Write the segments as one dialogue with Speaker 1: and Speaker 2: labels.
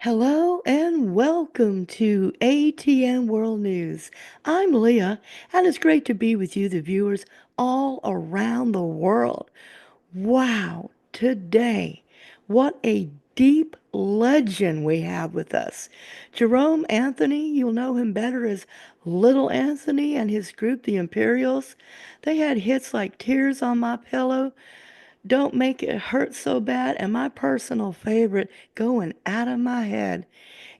Speaker 1: Hello and welcome to ATN World News. I'm Leah, and it's great to be with you, the viewers all around the world. Wow, today, what a deep legend we have with us. Jerome Anthony, you'll know him better as Little Anthony, and his group, the Imperials. They had hits like Tears on My Pillow, Don't Make It Hurt So Bad, and my personal favorite, Going Out of My Head.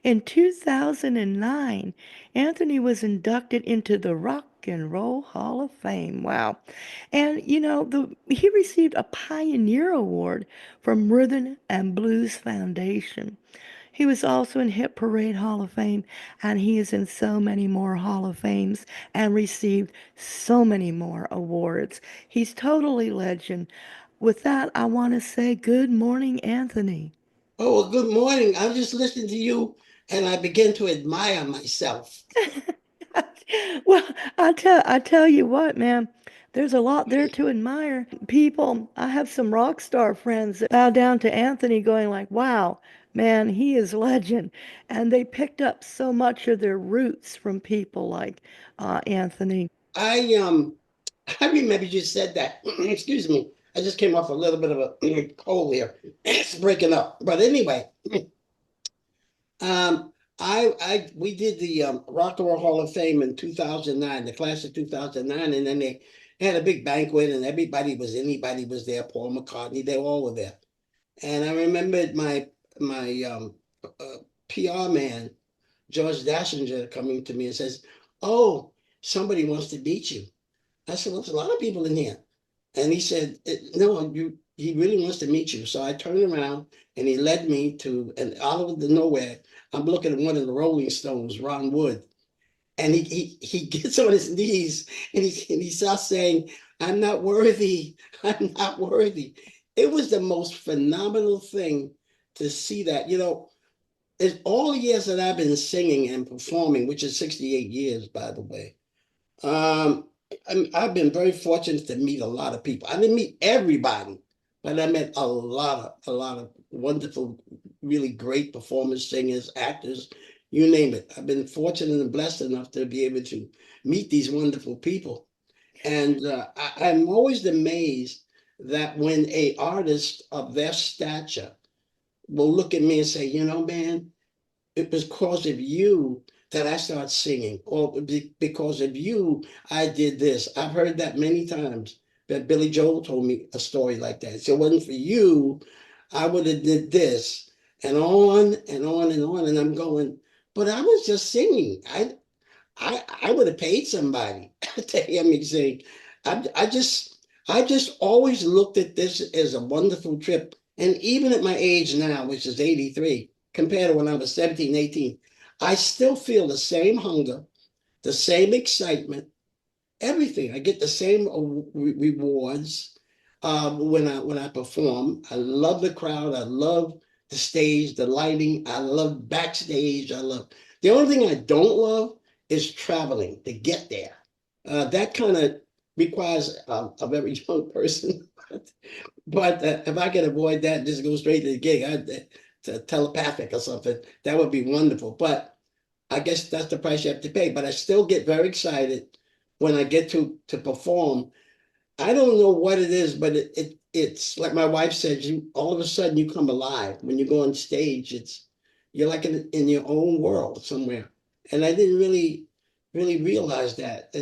Speaker 1: In 2009, Anthony was inducted into the Rock and Roll Hall of Fame. Wow. And he received a Pioneer Award from Rhythm and Blues Foundation. He was also in Hit Parade Hall of Fame, and he is in so many more Hall of Fames and received so many more awards. He's totally legend. With that, I want to say good morning, Anthony.
Speaker 2: Oh, well, good morning. I was just listening to you and I began to admire myself.
Speaker 1: Well, I tell you what, man, there's a lot there to admire. People, I have some rock star friends that bow down to Anthony going like, wow, man, he is legend. And they picked up so much of their roots from people like Anthony.
Speaker 2: I um I remember you said that. Excuse me. I just came off a little bit of a cold here. It's breaking up. But anyway, I we did the Rock and Roll Hall of Fame in 2009, the class of 2009, and then they had a big banquet and anybody was there, Paul McCartney, they all were there. And I remembered my uh, PR man George Dashinger coming to me and says, "Oh, somebody wants to meet you." I said, "Well, there's a lot of people in here." And he said, "No, he really wants to meet you." So I turned around and he led me to, and out of the nowhere, I'm looking at one of the Rolling Stones, Ron Wood. And he gets on his knees and he starts saying, "I'm not worthy. I'm not worthy." It was the most phenomenal thing to see that. It's all the years that I've been singing and performing, which is 68 years, by the way. Um, I've been very fortunate to meet a lot of people. I didn't meet everybody, but I met a lot of wonderful, really great performers, singers, actors, you name it. I've been fortunate and blessed enough to be able to meet these wonderful people. And I'm always amazed that when a artist of their stature will look at me and say, man, it was because of you that I started singing, or because of you, I did this. I've heard that many times. But Billy Joel told me a story like that. So it wasn't for you, I would have did this, and on and on and on. And I'm going, but I was just singing. I would have paid somebody to hear me sing. I just always looked at this as a wonderful trip. And even at my age now, which is 83, compared to when I was 17, 18, I still feel the same hunger, the same excitement, everything. I get the same rewards when I perform. I love the crowd. I love the stage, the lighting. I love backstage. I love the only thing I don't love is traveling to get there. That kind of requires a very young person. But if I can avoid that and just go straight to the gig, to telepathic or something, that would be wonderful. But I guess that's the price you have to pay. But I still get very excited when I get to perform. I don't know what it is, but it's like my wife said, you all of a sudden you come alive. When you go on stage, you're like in your own world somewhere. And I didn't really realize that.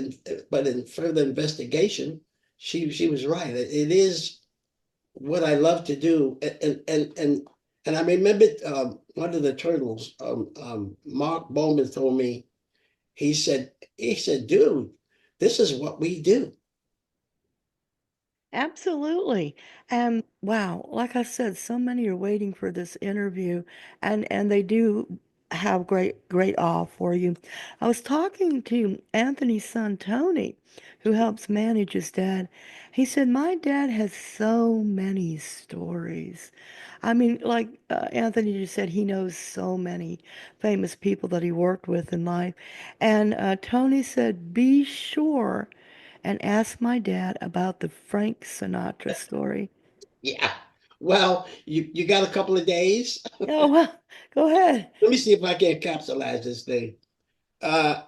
Speaker 2: But in further investigation, she was right. It is what I love to do. And I remembered one of the turtles, Mark Bowman told me, he said, dude, this is what we do.
Speaker 1: Absolutely. And wow, like I said, so many are waiting for this interview, and they do have great awe for you. I was talking to Anthony's son Tony, who helps manage his dad. He said, "My dad has so many stories." I mean, like Anthony just said, he knows so many famous people that he worked with in life. And Tony said, "Be sure and ask my dad about the Frank Sinatra story."
Speaker 2: Yeah. Well, you got a couple of days.
Speaker 1: Oh, well, go ahead.
Speaker 2: Let me see if I can capsulize this thing. Uh,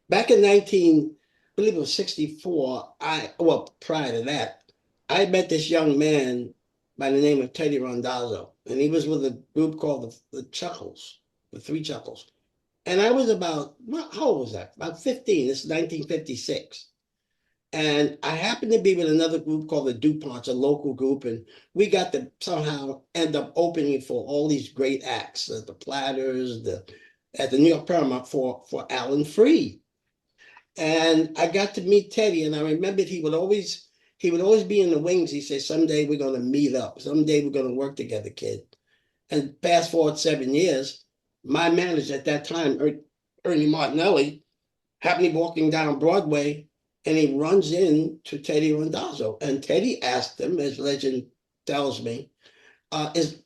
Speaker 2: Back in 19, I believe it was 64, well, prior to that, I met this young man by the name of Teddy Rondazzo, and he was with a group called the Chuckles, the Three Chuckles. And I was about, well, how old was that? About 15. This is 1956. And I happened to be with another group called the DuPonts, a local group, and we got to somehow end up opening for all these great acts, the Platters, the at the New York Paramount for Alan Freed. And I got to meet Teddy, and I remembered he would always be in the wings. He said, "Someday we're gonna meet up. Someday we're gonna work together, kid." And fast forward 7 years, my manager at that time, Ernie Martinelli, happened to be walking down Broadway, and he runs into Teddy Randazzo. And Teddy asked him, as legend tells me, "Is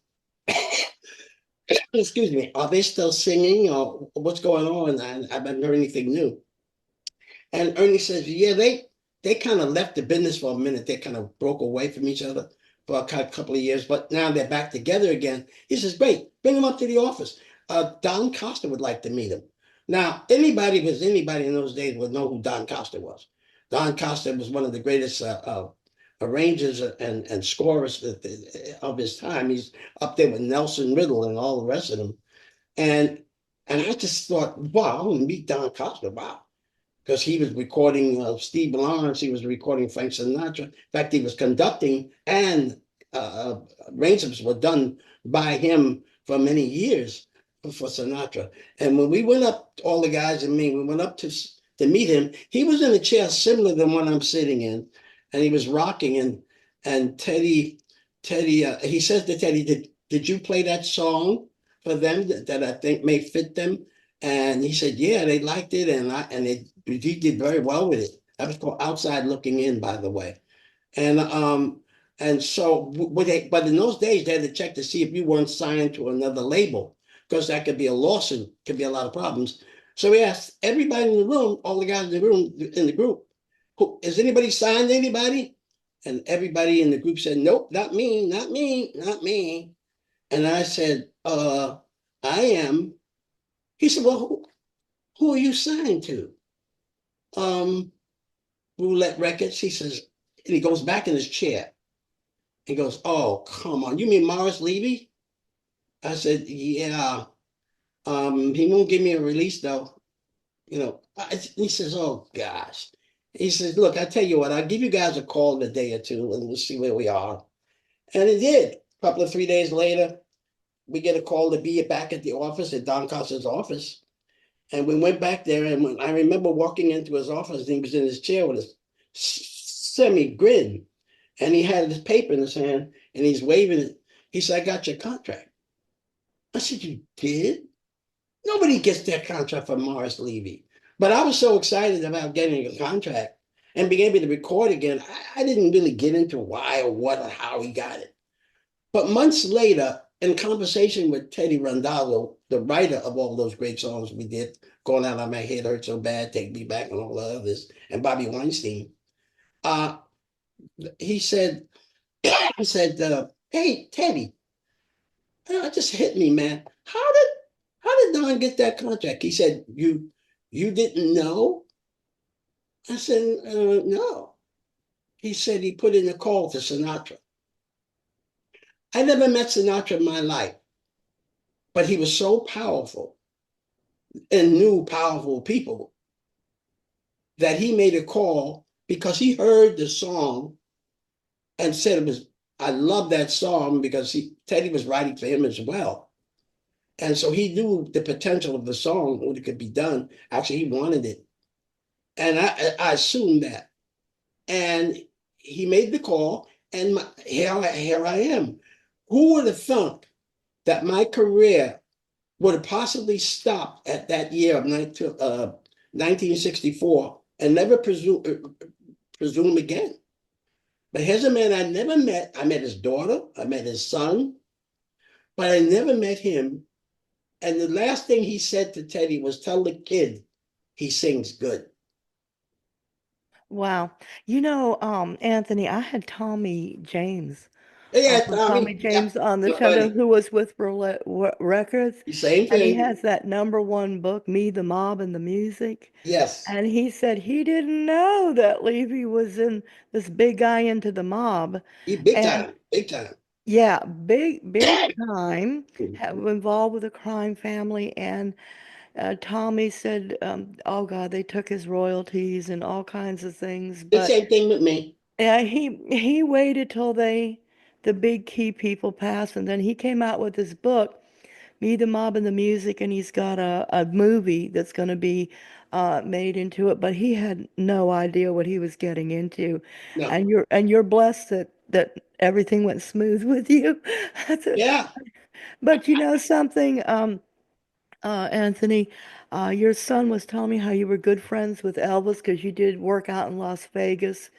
Speaker 2: excuse me, are they still singing, or what's going on? I haven't heard anything new." And Ernie says, "Yeah, they kind of left the business for a minute. They kind of broke away from each other for a couple of years, but now they're back together again." He says, "Great, bring him up to the office. Don Costa would like to meet him." Now, anybody in those days would know who Don Costa was. Don Costa was one of the greatest arrangers and scorers of his time. He's up there with Nelson Riddle and all the rest of them. And and I just thought, wow, I want to meet Don Costa. Wow, because he was recording Steve Lawrence, he was recording Frank Sinatra. In fact, he was conducting, and arrangements were done by him for many years for Sinatra. And when we went up, all the guys and me, we went up to meet him. He was in a chair similar to the one I'm sitting in, and he was rocking. And Teddy, he says to Teddy, "Did you play that song for them that I think may fit them?" And he said, "Yeah, they liked it, he did very well with it." That was called Outside Looking In, by the way. And so, but in those days, they had to check to see if you weren't signed to another label, because that could be a lawsuit, could be a lot of problems. So we asked everybody in the room, all the guys in the room, in the group, "Who is anybody signed to anybody?" And everybody in the group said, "Nope, not me, not me, not me." And I said, "I am." He said, "Well, who are you signed to?" Um, Roulette Records. He says, and he goes back in his chair. He goes, "Oh, come on. You mean Morris Levy?" I said, "Yeah. He won't give me a release though. He says, "Oh gosh." He says, "Look, I tell you what, I'll give you guys a call in a day or two and we'll see where we are." And it did. A couple of 3 days later, we get a call to be back at the office, at Don Costa's office. And we went back there, and when I remember walking into his office, and he was in his chair with a semi grin, and he had his paper in his hand, and he's waving it. He said, "I got your contract." I said, "You did?" Nobody gets their contract from Morris Levy. But I was so excited about getting a contract and being able to record again. I didn't really get into why or what or how he got it. But months later, in conversation with Teddy Randazzo, the writer of all those great songs we did, "Going Out on My Head Hurt So Bad," "Take Me Back," and all the others, and Bobby Weinstein, uh, he said, "Hey, Teddy, it just hit me, man. How did Don get that contract?" He said, You didn't know?" I said, "No." He said he put in a call to Sinatra. I never met Sinatra in my life, but he was so powerful and knew powerful people that he made a call because he heard the song and said it was, "I love that song," because Teddy was writing for him as well. And so he knew the potential of the song, what it could be done. Actually, he wanted it. And I assumed that. And he made the call, and here I am. Who would have thunk that my career would have possibly stopped at that year of 1964 and never presume again? But here's a man I never met. I met his daughter, I met his son, but I never met him. And the last thing he said to Teddy was, "Tell the kid he sings good."
Speaker 1: Wow. Anthony, I had Tommy James
Speaker 2: Yeah,
Speaker 1: from Tommy
Speaker 2: Tommy. Yep,
Speaker 1: James on the
Speaker 2: my
Speaker 1: show,
Speaker 2: buddy.
Speaker 1: who was with Roulette Records.
Speaker 2: Same
Speaker 1: And he
Speaker 2: thing.
Speaker 1: has that #1 book, Me, the Mob, and the Music.
Speaker 2: Yes.
Speaker 1: And he said he didn't know that Levy was in this big guy into the mob.
Speaker 2: He big
Speaker 1: And
Speaker 2: time. Big time.
Speaker 1: yeah, big time, involved with a crime family. And Tommy said, oh God, they took his royalties and all kinds of things.
Speaker 2: The
Speaker 1: But
Speaker 2: same thing with me.
Speaker 1: yeah, he waited till the big key people passed, and then he came out with his book, Me, the Mob, and the Music, and he's got a movie that's going to be made into it. But he had no idea what he was getting into,
Speaker 2: No.
Speaker 1: and you're blessed that everything went smooth with you. That's a,
Speaker 2: Yeah.
Speaker 1: but you know something, Anthony, your son was telling me how you were good friends with Elvis because you did work out in Las Vegas,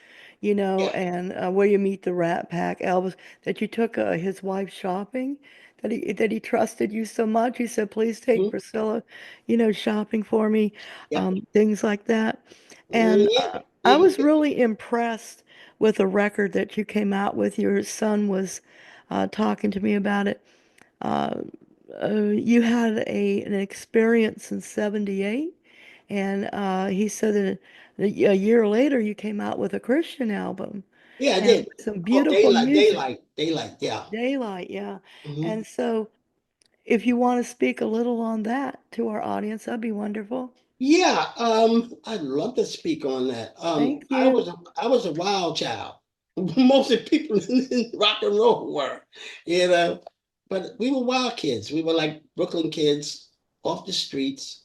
Speaker 2: Yeah.
Speaker 1: and where you meet the Rat Pack, Elvis, that you took his wife shopping, that he trusted you so much. He said, "Please take
Speaker 2: Mhm.
Speaker 1: Priscilla, shopping for me,"
Speaker 2: Yeah.
Speaker 1: things like that. And
Speaker 2: Yeah.
Speaker 1: I
Speaker 2: You,
Speaker 1: was really impressed with a record that you came out with. Your son was talking to me about it. Uh, you had an experience in '78, and he said that a year later you came out with a Christian album
Speaker 2: yeah, I
Speaker 1: and
Speaker 2: did.
Speaker 1: with some
Speaker 2: Oh,
Speaker 1: beautiful
Speaker 2: daylight,
Speaker 1: music.
Speaker 2: daylight, daylight. Yeah.
Speaker 1: Daylight, yeah.
Speaker 2: Hmm.
Speaker 1: And so if you want to speak a little on that to our audience, that'd be wonderful.
Speaker 2: Yeah. I'd love to speak on that.
Speaker 1: Thank
Speaker 2: I
Speaker 1: you.
Speaker 2: was a wild child. Most of the people in rock and roll were, you know, but we were wild kids. We were like Brooklyn kids off the streets,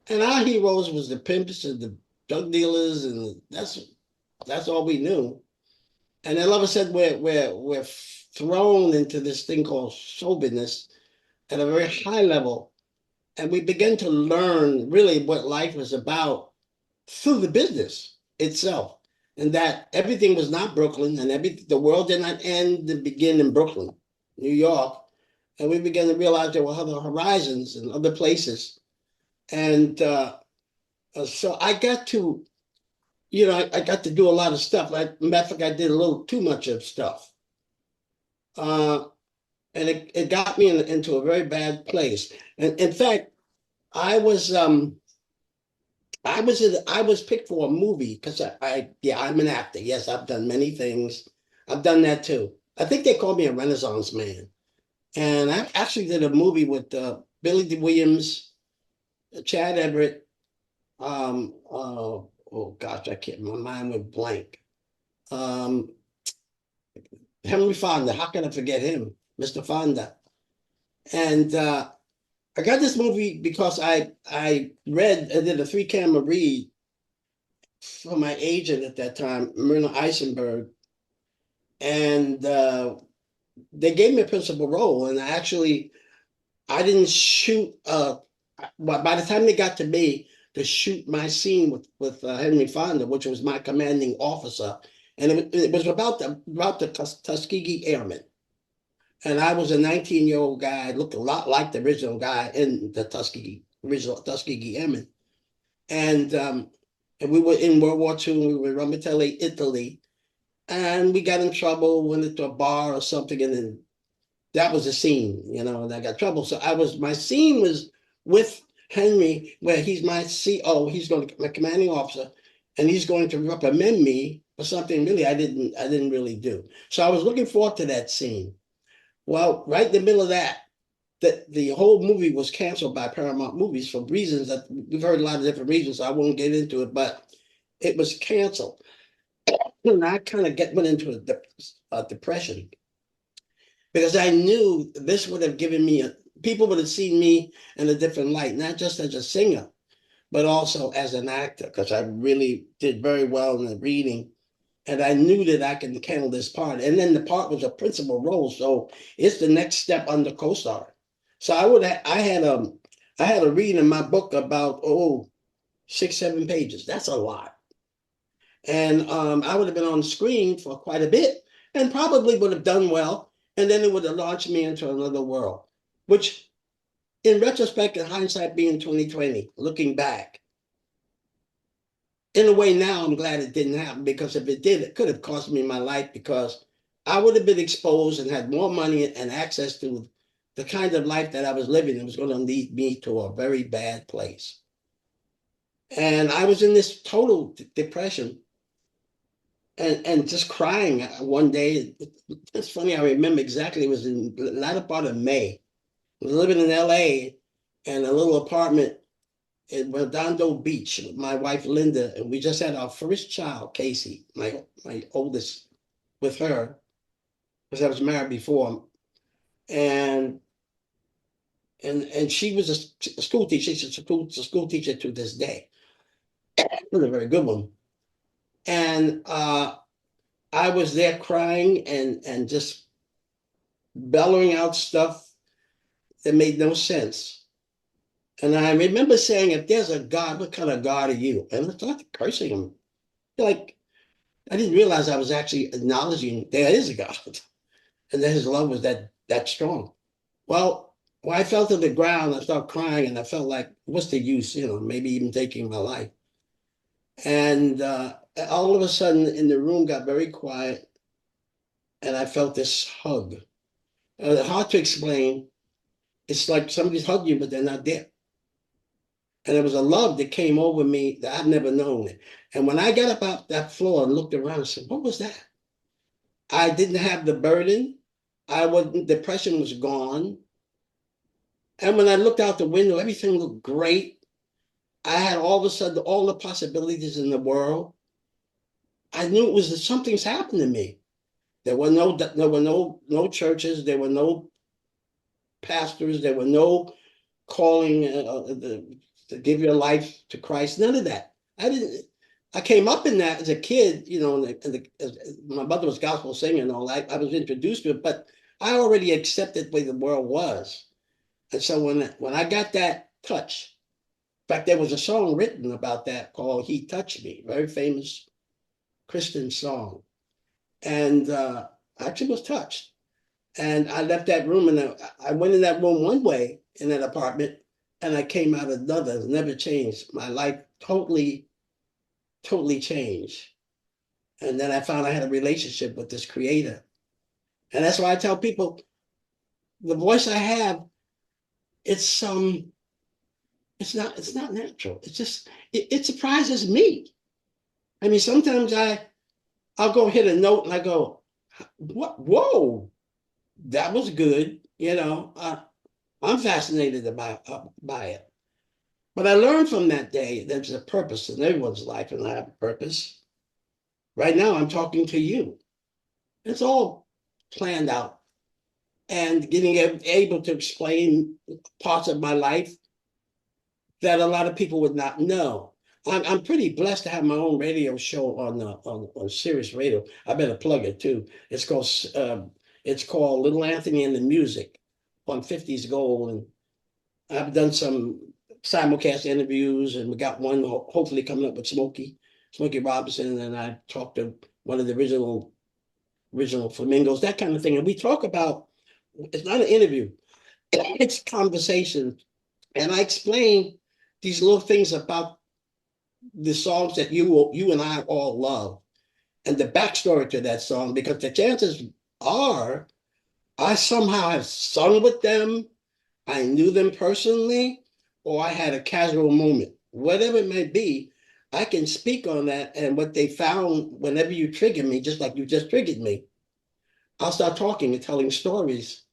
Speaker 2: and our heroes was the pimps and the drug dealers, and that's all we knew. And then all of a sudden, we're thrown into this thing called show business at a very high level, and we begin to learn really what life is about through the business itself, and that everything was not Brooklyn, and the world did not end and begin in Brooklyn, New York, and we began to realize there were other horizons and other places, and so I got to, I got to do a lot of stuff. Matter of fact, I did a little too much of stuff. Uh, and it got me into a very bad place. And in fact, I was I was picked for a movie because yeah, I'm an actor. Yes, I've done many things. I've done that too. I think they call me a Renaissance man. And I actually did a movie with Billy D. Williams, Chad Everett. Oh gosh, I can't. My mind went blank. Um, Henry Fonda. How can I forget him, Mr. Fonda? And I got this movie because I did a three-camera read from my agent at that time, Myrna Eisenberg, and they gave me a principal role. And I didn't shoot. By the time they got to me to shoot my scene with Henry Fonda, which was my commanding officer, and it was about the Tuskegee Airmen. And I was a 19-year-old guy, looked a lot like the original guy in the original Tuskegee Airmen. And and we were in World War II, and we were in Rome, Italy, and we got in trouble, went into a bar or something, and then that was the scene, and I got trouble. So my scene was with Henry, where he's my CO, he's going to my commanding officer, and he's going to reprimand me for something really I didn't really do. So I was looking forward to that scene. Well, right in the middle of that, the whole movie was canceled by Paramount Movies for reasons that we've heard a lot of different reasons. So I won't get into it, but it was canceled, and I kind of went into a depression because I knew this would have given me people would have seen me in a different light, not just as a singer, but also as an actor, because I really did very well in the reading. And I knew that I could handle this part. And then the part was a principal role. So it's the next step under co-star. So I had a read in my book about 6, 7 pages. That's a lot. And I would have been on the screen for quite a bit and probably would have done well. And then it would have launched me into another world, which in retrospect and hindsight being 2020, looking back, in a way now I'm glad it didn't happen, because if it did, it could have cost me my life, because I would have been exposed and had more money and access to the kind of life that I was living. It was going to lead me to a very bad place. And I was in this total depression and just crying one day. It's funny, I remember exactly, it was in the latter part of May. I was living in LA in a little apartment in Redondo Beach with my wife Linda, and we just had our first child, Casey, my oldest, with her, because I was married before. And and she was a school teacher. She's a school teacher to this day. Was a very good one. And I was there crying and just bellowing out stuff that made no sense. And I remember saying, if there's a God, what kind of God are you? And I started cursing him. Like, I didn't realize I was actually acknowledging there is a God and that his love was that strong. Well, when I fell to the ground, I started crying and I felt like, what's the use, maybe even taking my life. And all of a sudden in the room got very quiet and I felt this hug. Hard to explain. It's like somebody's hugging you, but they're not there. And there was a love that came over me that I've never known. And when I got up off that floor and looked around, I said, what was that? I didn't have the burden. I wasn't, depression was gone. And when I looked out the window, everything looked great. I had all of a sudden all the possibilities in the world. I knew it was something's happened to me. There were no churches, there were no pastors, there were no calling to give your life to Christ. None of that. I didn't. I came up in that as a kid, my mother was gospel singer and all that. I was introduced to it, but I already accepted the way the world was. And so when I got that touch, in fact, there was a song written about that called "He Touched Me," very famous Christian song, and I actually was touched. And I left that room and I went in that room one way in that apartment and I came out another. It never changed. My life totally, totally changed. And then I found I had a relationship with this creator. And that's why I tell people the voice I have, it's it's not natural. It's just it surprises me. I mean, sometimes I'll go hit a note and I go, what? Whoa, that was good. I'm fascinated by it. But I learned from that day there's a purpose in everyone's life, and I have a purpose. Right now, I'm talking to you. It's all planned out and getting able to explain parts of my life that a lot of people would not know. I'm pretty blessed to have my own radio show on Sirius Radio. I better plug it too. It's called Little Anthony and the Music on 50s Gold, and I've done some simulcast interviews, and we got one hopefully coming up with Smokey Robinson, and I talked to one of the original Flamingos, that kind of thing. And we talk about, it's not an interview, it's conversation. And I explain these little things about the songs that you and I all love and the backstory to that song, because the chances are I somehow have sung with them, I knew them personally, or I had a casual moment. Whatever it may be, I can speak on that and what they found whenever you trigger me, just like you just triggered me. I'll start talking and telling stories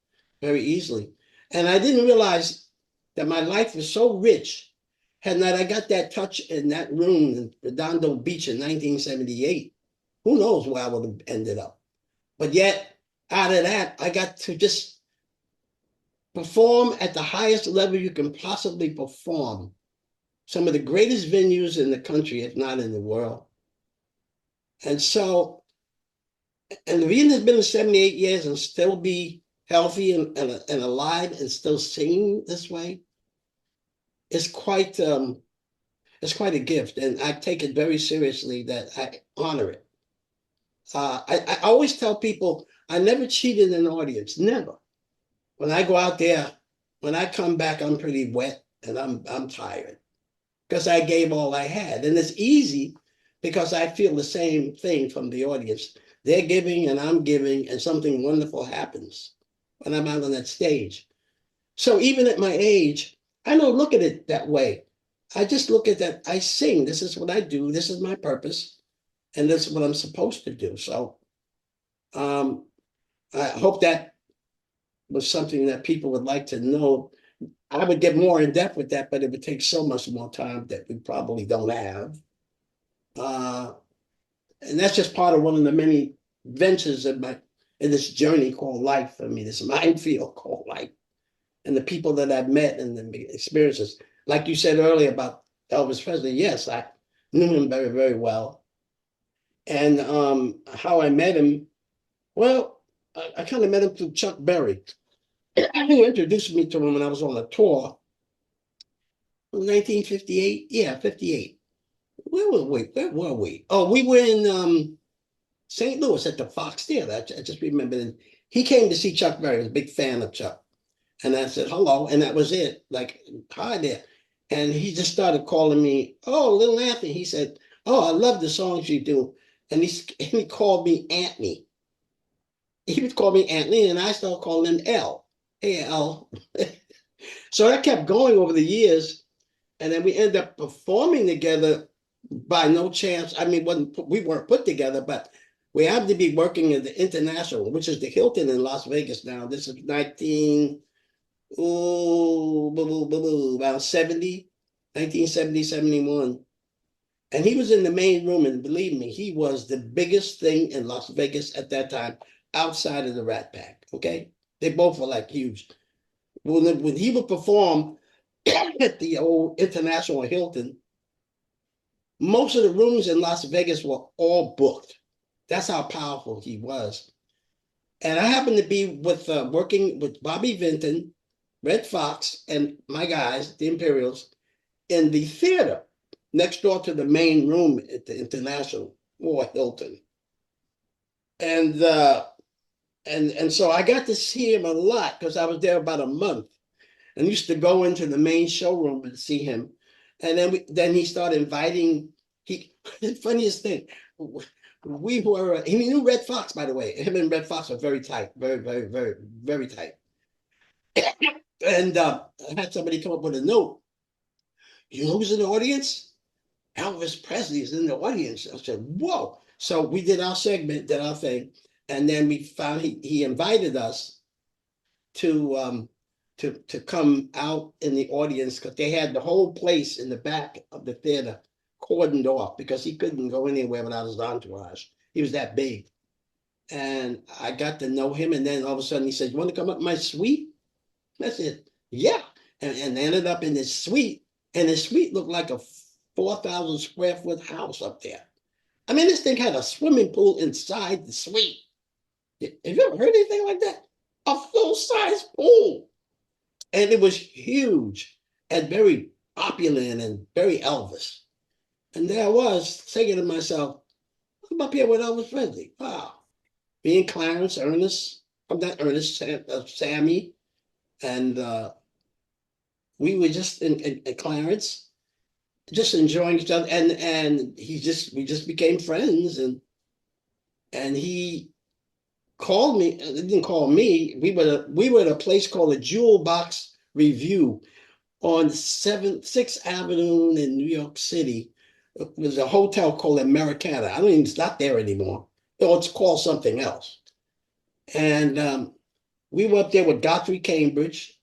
Speaker 2: very easily. And I didn't realize that my life was so rich. Had not I got that touch in that room in Redondo Beach in 1978, who knows where I would have ended up. But yet, out of that, I got to just perform at the highest level you can possibly perform. Some of the greatest venues in the country, if not in the world. And so, and the reason it's been 78 years and still be healthy and alive and still singing this way is it's quite a gift. And I take it very seriously that I honor it. I always tell people I never cheated an audience, never. When I go out there, when I come back, I'm pretty wet and I'm tired because I gave all I had. And it's easy because I feel the same thing from the audience. They're giving and I'm giving, and something wonderful happens when I'm out on that stage. So even at my age, I don't look at it that way. I just look at that. I sing. This is what I do. This is my purpose, and this is what I'm supposed to do. So um, I hope that was something that people would like to know. I would get more in depth with that, but it would take so much more time that we probably don't have. Uh, and that's just part of one of the many ventures in this journey called life. I mean, this minefield called life, and the people that I've met and the experiences. Like you said earlier about Elvis Presley, yes, I knew him very, very well. And how I met him, well, I kind of met him through Chuck Berry. He introduced me to him when I was on a tour in 1958. Yeah, 58. Where were we? Where were we? Oh, we were in St. Louis at the Fox Theater. I just remember. And he came to see Chuck Berry. I was a big fan of Chuck. And I said, hello. And that was it. Like, hi there. And he just started calling me, oh, Little Anthony. He said, oh, I love the songs you do. And he called me Anthony. He would call me Anthony, and I started calling him L. Hey, L. So that kept going over the years. And then we ended up performing together by no chance. I mean, we weren't put together, but we happened to be working at the International, which is the Hilton in Las Vegas now. This is 19, oh, about 70, 1970, 71. And he was in the main room, and believe me, he was the biggest thing in Las Vegas at that time, outside of the Rat Pack. Okay, they both were like huge. When he would perform at the old International Hilton, most of the rooms in Las Vegas were all booked. That's how powerful he was. And I happened to be working with Bobby Vinton, Red Fox, and my guys, the Imperials, in the theater next door to the main room at the International or Hilton. And so I got to see him a lot because I was there about a month and used to go into the main showroom and see him. And then he started inviting. The funniest thing, we were. He knew Red Fox, by the way. Him and Red Fox are very tight, very, very, very, very tight. And I had somebody come up with a note. You know who's in the audience? Elvis Presley is in the audience. I said, whoa. So we did our segment, did our thing, and then we found he invited us to to come out in the audience because they had the whole place in the back of the theater cordoned off because he couldn't go anywhere without his entourage. He was that big. And I got to know him, and then all of a sudden he said, you want to come up my suite? I said, yeah. And ended up in this suite, and the suite looked like a 4,000 square foot house up there. I mean, this thing had a swimming pool inside the suite. Have you ever heard anything like that? A full size pool. And it was huge and very opulent and very Elvis. And there I was thinking to myself, I'm up here with Elvis Presley. Wow. Me and Clarence, Ernest, I'm not Ernest, Sammy, and we were just in Clarence, just enjoying each other. And we just became friends. And he called me. He didn't call me. We were at a place called the Jewel Box Review on 6th Avenue in New York City. There's a hotel called Americana. I don't even, it's not there anymore. It's called something else. And we were up there with Godfrey Cambridge,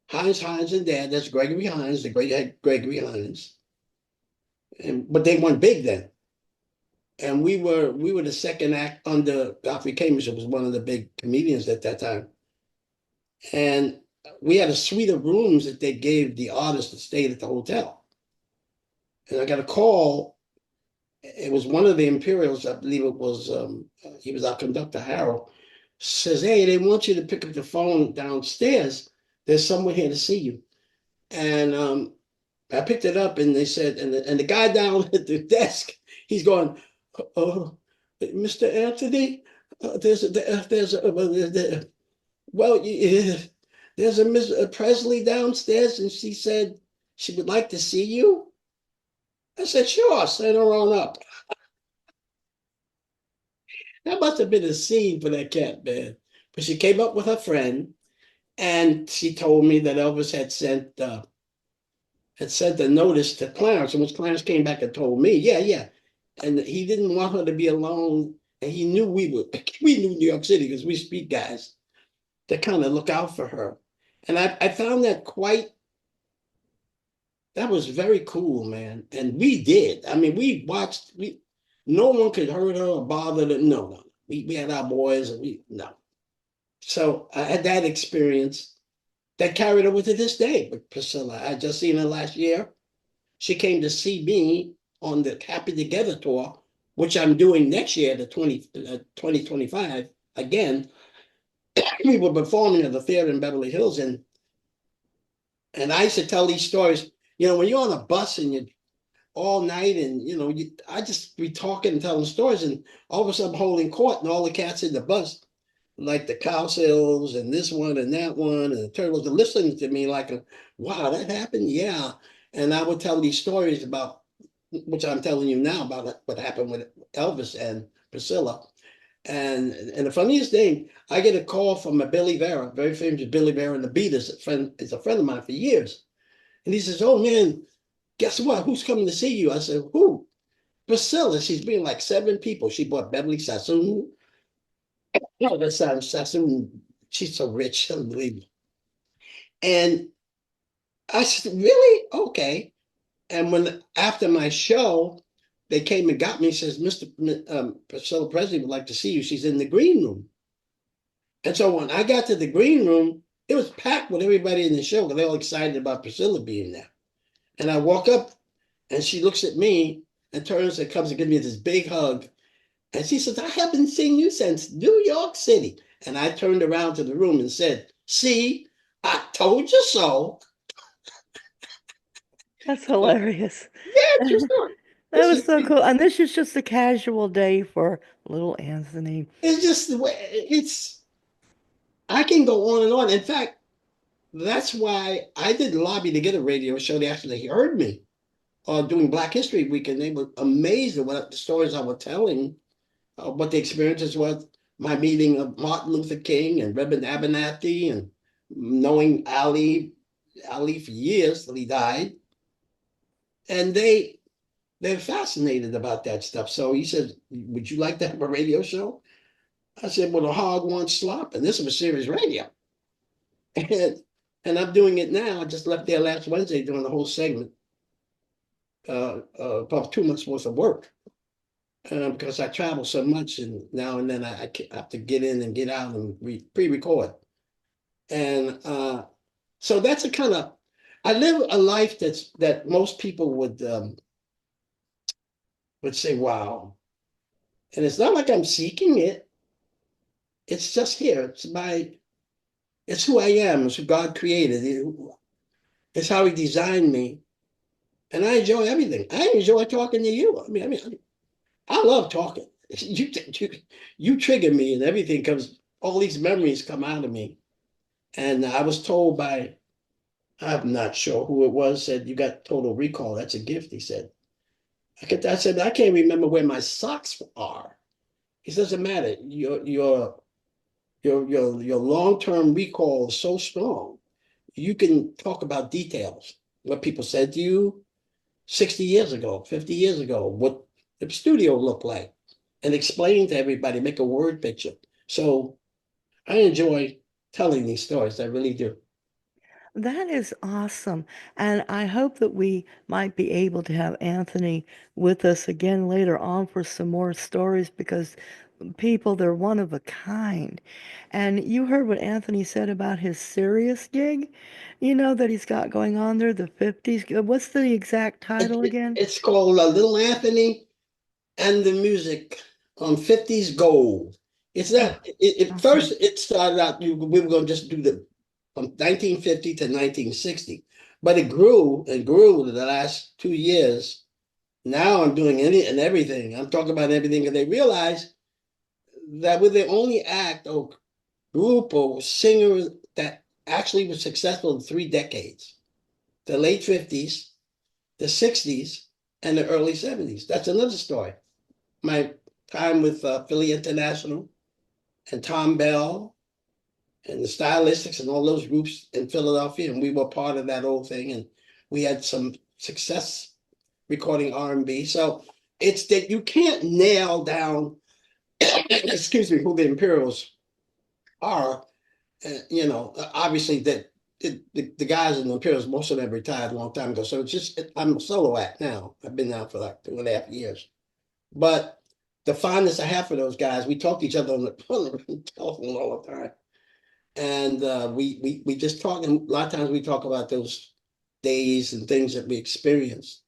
Speaker 2: Hines and Dad. That's Gregory Hines, the great Gregory Hines. But they weren't big then. And we were the second act under Godfrey Cambridge, who was one of the big comedians at that time. And we had a suite of rooms that they gave the artists that stayed at the hotel. And I got a call. It was one of the Imperials, I believe it was, he was our conductor, Harold, says, hey, they want you to pick up the phone downstairs. There's someone here to see you. And I picked it up and they said, and the guy down at the desk, he's going, oh, Mr. Anthony, well, there's a Miss Presley downstairs and she said she would like to see you. I said, sure, send her on up. That must have been a scene for that cat, man. But she came up with her friend, and she told me that Elvis had sent a notice to Clarence, and when Clarence came back and told me, yeah, yeah, and he didn't want her to be alone, and he knew we would. We knew New York City because we speak guys to kind of look out for her, and I found that quite. That was very cool, man. And we did. I mean, we watched. No one could hurt her or bother them. No, no. We had our boys, and we no. So I had that experience that carried over to this day with Priscilla. I just seen her last year. She came to see me on the Happy Together tour, which I'm doing next year, the 2025 again. We were performing at the theater in Beverly Hills, and I used to tell these stories. You know, when you're on a bus and you're all night, and I just be talking and telling stories, and all of a sudden I'm holding court, and all the cats in the bus, like the cow sales and this one and that one and the turtles, are listening to me like, wow, that happened, yeah. And I would tell these stories about, which I'm telling you now, about what happened with Elvis and Priscilla. And the funniest thing, I get a call from a Billy Vera, very famous Billy Vera and the Beatles, is a friend of mine for years. And he says, "Oh man, guess what? Who's coming to see you?" I said, "Who?" "Priscilla. She's bringing like 7 people. She bought Beverly Sassoon. Oh, that sounds Sassoon. She's so rich, unbelievable." And I said, "Really? Okay." And when after my show, they came and got me, says, "Mr. Priscilla Presley would like to see you. She's in the green room." And so when I got to the green room, it was packed with everybody in the show because they're all excited about Priscilla being there. And I walk up, and she looks at me and turns and comes and gives me this big hug. And she says, "I haven't seen you since New York City." And I turned around to the room and said, "See, I told you so."
Speaker 1: That's hilarious.
Speaker 2: Yeah, true story.
Speaker 1: That
Speaker 2: This
Speaker 1: was
Speaker 2: is
Speaker 1: so cool. And this is just a casual day for little Anthony.
Speaker 2: it's just the way I can go on and on. In fact, that's why I did lobby to get a radio show. They actually heard me doing Black History Week, and they were amazed at what the stories I was telling, what the experiences was. My meeting of Martin Luther King and Reverend Abernathy, and knowing Ali for years till he died, and they're fascinated about that stuff. So he said, "Would you like to have a radio show?" I said, "Well, the hog wants slop, and this is a serious radio." And I'm doing it now. I just left there last Wednesday doing the whole segment, about 2 months worth of work, because I travel so much, and now and then I have to get in and get out and pre-record. And so that's a kind of, I live a life that most people would say, "Wow." And it's not like I'm seeking it. It's just here. It's who I am. It's who God created. It's how He designed me. And I enjoy everything. I enjoy talking to you. I love talking. You, you trigger me, and everything comes, all these memories come out of me. And I was told by, I'm not sure who it was, said, "You got total recall. That's a gift," he said. I said, "I can't remember where my socks are." He says, "Doesn't matter. Your long-term recall is so strong. You can talk about details, what people said to you 60 years ago, 50 years ago, what the studio looked like, and explain to everybody, make a word picture." So I enjoy telling these stories. I really do.
Speaker 1: That is awesome. And I hope that we might be able to have Anthony with us again later on for some more stories because people, they're one of a kind. And you heard what Anthony said about his Sirius gig, that he's got going on there, the 50s. What's the exact title again?
Speaker 2: It's called Little Anthony and the Music on 50s Gold. It's
Speaker 1: Oh,
Speaker 2: not,
Speaker 1: awesome.
Speaker 2: first it started out, we were going to just do the from 1950 to 1960, but it grew and grew the last 2 years. Now I'm doing any and everything. I'm talking about everything, and they realize that we're the only act or group or singer that actually was successful in 3 decades: the late 50s, the 60s, and the early 70s. That's another story. My time with Philly International and Tom Bell and the Stylistics and all those groups in Philadelphia, and we were part of that whole thing, and we had some success recording R&B. So it's that you can't nail down, excuse me, who the Imperials are. Obviously that the guys in the Imperials, most of them retired a long time ago. So it's just I'm a solo act now. I've been now for like 2.5 years. But the fondness I have for those guys, we talk to each other on the telephone all the time. And we just talk, and a lot of times we talk about those days and things that we experienced.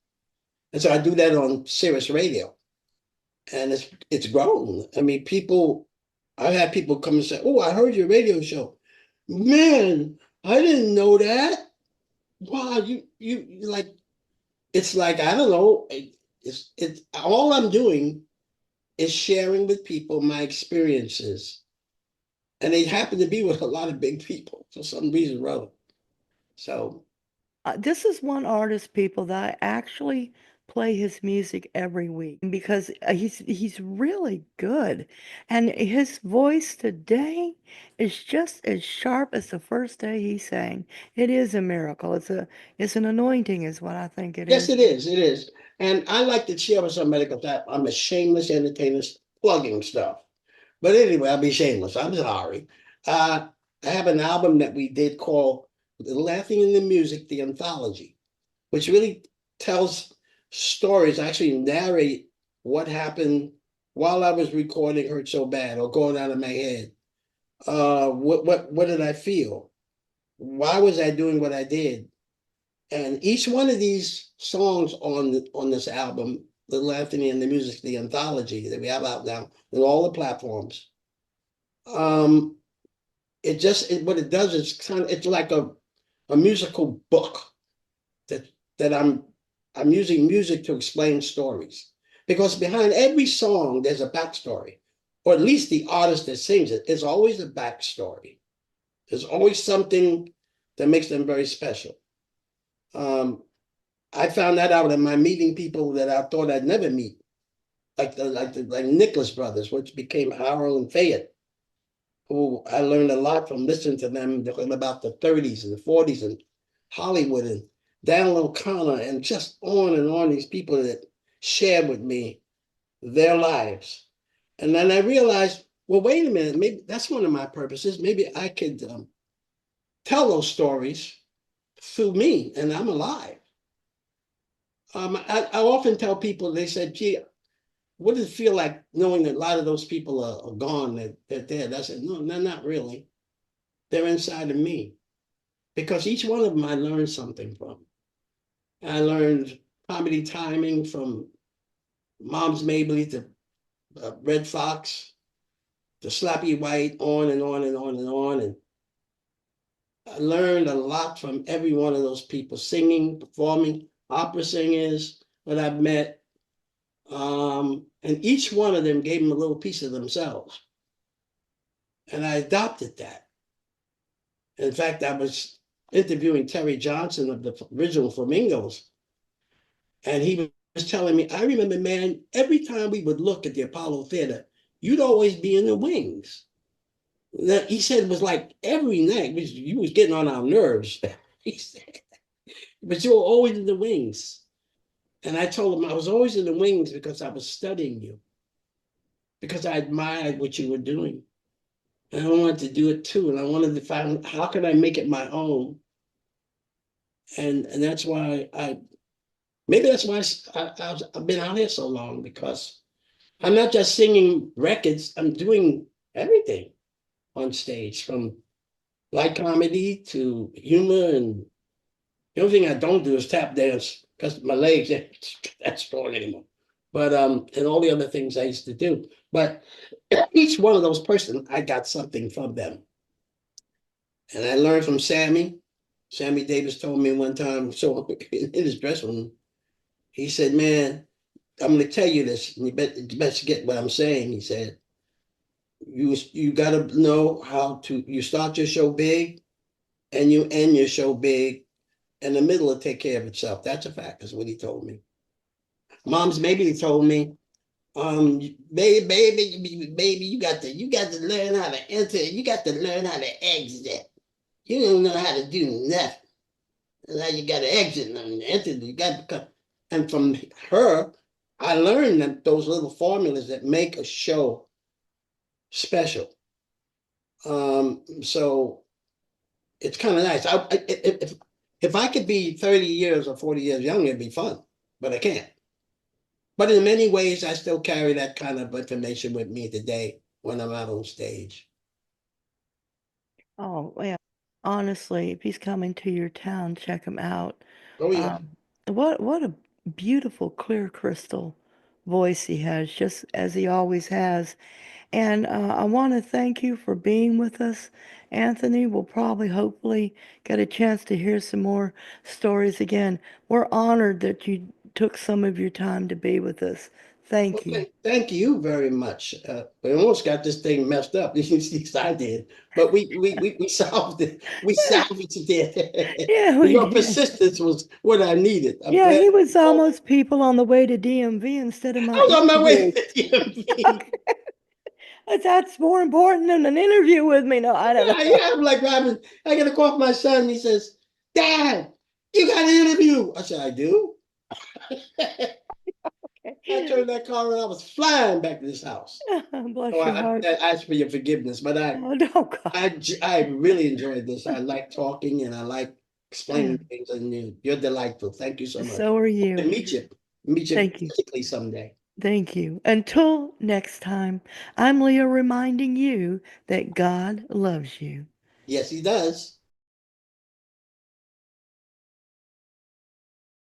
Speaker 2: And so I do that on Sirius Radio. And it's grown. I mean, I've had people come and say, "Oh, I heard your radio show. Man, I didn't know that. Wow, you like it's like I don't know. It's all I'm doing is sharing with people my experiences, and they happen to be with a lot of big people for some reason or other. So
Speaker 1: This is one artist, people, that I actually play his music every week because he's really good, and his voice today is just as sharp as the first day he sang. It is a miracle. It's an anointing, is what I think it
Speaker 2: yes,
Speaker 1: is.
Speaker 2: it is. It is, and I like to share with somebody because I'm a shameless entertainer plugging stuff. But anyway, I'll be shameless. I'm sorry. I have an album that we did called Laughing in the Music, the Anthology, which really tells stories, actually narrate what happened while I was recording Hurt So Bad or going out of my head. What did I feel? Why was I doing what I did? And each one of these songs on this album, the Laughing in the Music, the Anthology that we have out now on all the platforms, um, what it does is it's like a musical book that that I'm using music to explain stories. Because behind every song there's a backstory, or at least the artist that sings it is always a backstory. There's always something that makes them very special. I found that out in my meeting people that I thought I'd never meet, like Nicholas Brothers, which became Harold and Fayette, who I learned a lot from listening to them about the 30s and the 40s and Hollywood and Daniel O'Connor and just on and on, these people that shared with me their lives. And then I realized, well, wait a minute, maybe that's one of my purposes. Maybe I could tell those stories through me, and I'm alive. I often tell people, they said, gee, what does it feel like knowing that a lot of those people are gone, that they're dead? I said, no, they're not really. They're inside of me because each one of them I learned something from. I learned comedy timing from Mom's Mabley to Red Fox to Slappy White, on and on and on and on. And I learned a lot from every one of those people, singing, performing, opera singers that I've met. And each one of them gave them a little piece of themselves. And I adopted that. In fact, I was interviewing Terry Johnson of the original Flamingos, and he was telling me, I remember, man, every time we would look at the Apollo Theater, you'd always be in the wings. That he said was like every night, you was getting on our nerves. He said, but you were always in the wings. And I told him I was always in the wings because I was studying you, because I admired what you were doing. And I wanted to do it too. And I wanted to find how can I make it my own. And that's why maybe that's why I've been out here so long, because I'm not just singing records, I'm doing everything on stage, from light comedy to humor. And the only thing I don't do is tap dance because my legs ain't that strong anymore. But and all the other things I used to do. But each one of those persons, I got something from them. And I learned from Sammy. Sammy Davis told me one time, so in his dressing room, he said, man, I'm going to tell you this, and you best get what I'm saying. He said, you got to know how to, you start your show big and you end your show big, and the middle will take care of itself. That's a fact, is what he told me. Mom's Maybe he told me, baby, you got to learn how to enter. You got to learn how to exit. You don't know how to do nothing. Now you got to exit and enter. You got to come. And from her, I learned that those little formulas that make a show special. So it's kind of nice. If I could be 30 years or 40 years younger, it'd be fun, but I can't. But in many ways, I still carry that kind of information with me today when I'm out on stage.
Speaker 1: Oh, yeah. Honestly, if he's coming to your town, check him out.
Speaker 2: Oh yeah.
Speaker 1: Um, what a beautiful, clear crystal voice he has, just as he always has. And I want to thank you for being with us, Anthony. We'll probably, hopefully, get a chance to hear some more stories again. We're honored that you took some of your time to be with us.
Speaker 2: Well,
Speaker 1: Thank you.
Speaker 2: thank you very much. We almost got this thing messed up. At least I did, but we solved it. We salvaged it.
Speaker 1: Yeah, we
Speaker 2: Your
Speaker 1: did.
Speaker 2: persistence was what I needed. I'm
Speaker 1: Yeah,
Speaker 2: glad.
Speaker 1: he was
Speaker 2: Oh,
Speaker 1: almost people on the way to DMV instead of
Speaker 2: I
Speaker 1: my
Speaker 2: was on my way
Speaker 1: interview.
Speaker 2: to the DMV.
Speaker 1: That's more important than an interview with me. No, I don't
Speaker 2: Yeah,
Speaker 1: know.
Speaker 2: yeah. I'm like, Robin, I get a call from my son. He says, "Dad, you got an interview." I said, "I do." I turned that car around. I was flying back to this house. So
Speaker 1: Bless your heart.
Speaker 2: I ask for your forgiveness, but
Speaker 1: Oh, no, God.
Speaker 2: I really enjoyed this. I like talking and I like
Speaker 1: Yeah,
Speaker 2: explaining things, and you're delightful. Thank you so much.
Speaker 1: so are
Speaker 2: Hope to
Speaker 1: you.
Speaker 2: meet you
Speaker 1: Thank you.
Speaker 2: physically someday.
Speaker 1: Thank you. Until next time, I'm Leah reminding you that God loves you.
Speaker 2: Yes, he does.